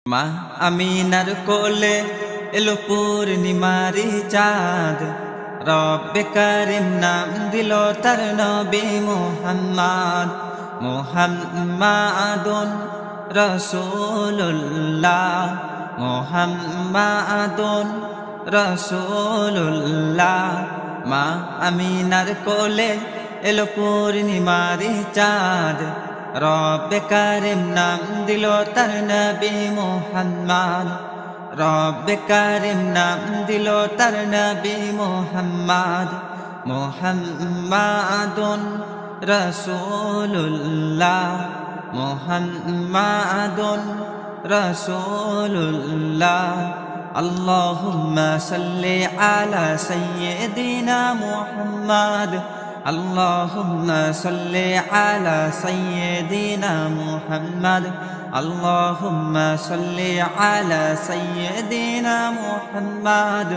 মা আমিনার কোলে এলো পূর্ণিমারি চাঁদ, রব্বে কারিম নাম দিল তার নবী মুহাম্মদ। মুহাম্মাদুন রাসূলুল্লাহ, মুহাম্মাদুন রাসূলুল্লাহ। মা আমিনার কোলে এলো পূর্ণিমারি চাঁদ, রব্বে কারিম নাম দিল তার নবী মুহাম্মদ। রব্বে কারিম নাম দিল তার নবী মুহাম্মদ। মুহাম্মাদুন রাসূলুল্লাহ, মুহাম্মাদুন রাসূলুল্লাহ। আল্লাহুম্মা সাল্লি আলা সাইয়্যিদিনা মুহাম্মদ, আল্লাহুম্মা সাল্লি আলা সাইয়্যিদিনা মুহাম্মদ, আল্লাহুম্মা সাল্লি আলা সাইয়্যিদিনা মুহাম্মদ,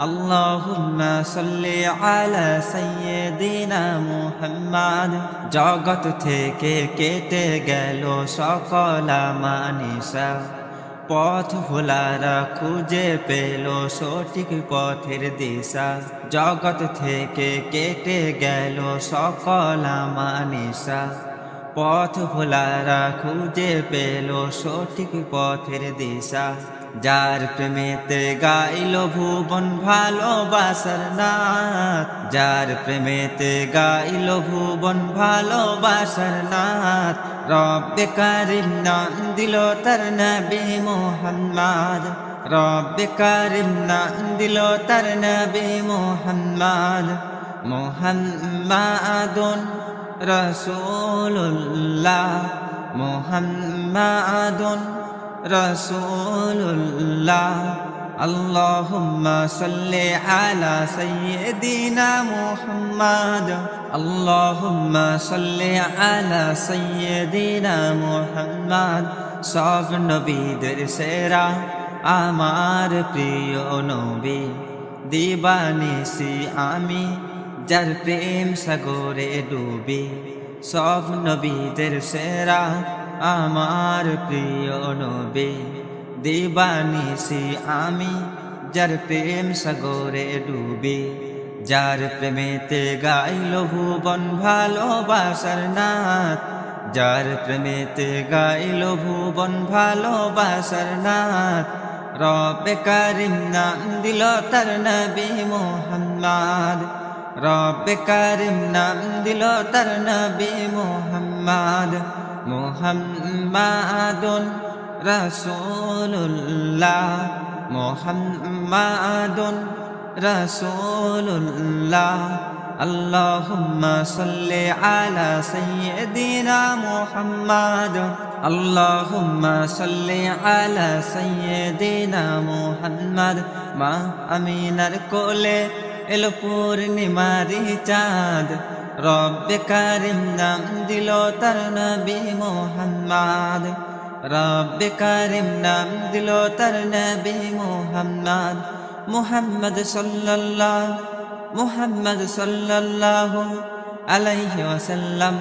আল্লাহুম্মা সাল্লি আলা সাইয়্যিদিনা মুহাম্মদ। জগৎ থেকে কেটে গেল সকল মানিসা, পথ ভোলারা খুঁজে পেল সঠিক পথের দিশা। জগৎ থেকে কেটে গেল সকল মানিসা, পথ ভোলারা খুঁজে পেল সঠিক পথের দিশা। যার প্রেমেতে গাইল ভুবন ভালোবাসার নাথ, যার প্রেমেতে গাইল ভুবন ভালোবাসার নাথ। রব্বে কারিম নাম দিল তার নবী মুহাম্মদ, রব্বে কারিম নাম দিল তার নবী মুহাম্মদ। মুহাম্মাদুন রাসূলুল্লাহ, মুহাম্মাদুন রাসূলুল্লাহ। আল্লাহুম্মা সাল্লি আলা সাইয়্যিদিনা মুহাম্মদ, আল্লাহুম্মা সাল্লি আলা সাইয়্যিদিনা মুহাম্মদ। সব নবীদের সেরা আমার প্রিয় নবী, দিবানিসি আমি যার প্রেম সাগরে ডুবি। সব নবীদের সেরা আমার প্রিয় নবী, দিবানিসি আমি যার প্রেম সাগরে ডুবি। যার প্রেমেতে গাইল ভুবন ভালোবাসার নাথ, যার প্রেমেতে গাইল ভুবন ভালোবাসার নাথ। রব্বে কারিম নাম দিল তার নবী মুহাম্মদ, রব্বে কারিম নাম দিল তার নবী মুহাম্মদ। মুহাম্মাদুন রাসূলুল্লাহ, মুহাম্মাদুন রাসূলুল্লাহ। আল্লাহুম্মা সাল্লি আলা সাইয়্যিদিনা মুহাম্মদ, আল্লাহুম্মা সাল্লি আলা সাইয়্যিদিনা মুহাম্মদ। মা আমিনার কোলে এলো পূর্ণিমারি চাঁদ, রব্বে কারিম নাম দিল তার নবী মুহাম্মদ, রব্বে কারিম নাম দিল তার নবী মুহাম্মদ। মুহাম্মদ সাল্লাল্লাহু, মুহাম্মদ সাল্লাল্লাহু আলাইহি ওয়াসাল্লাম।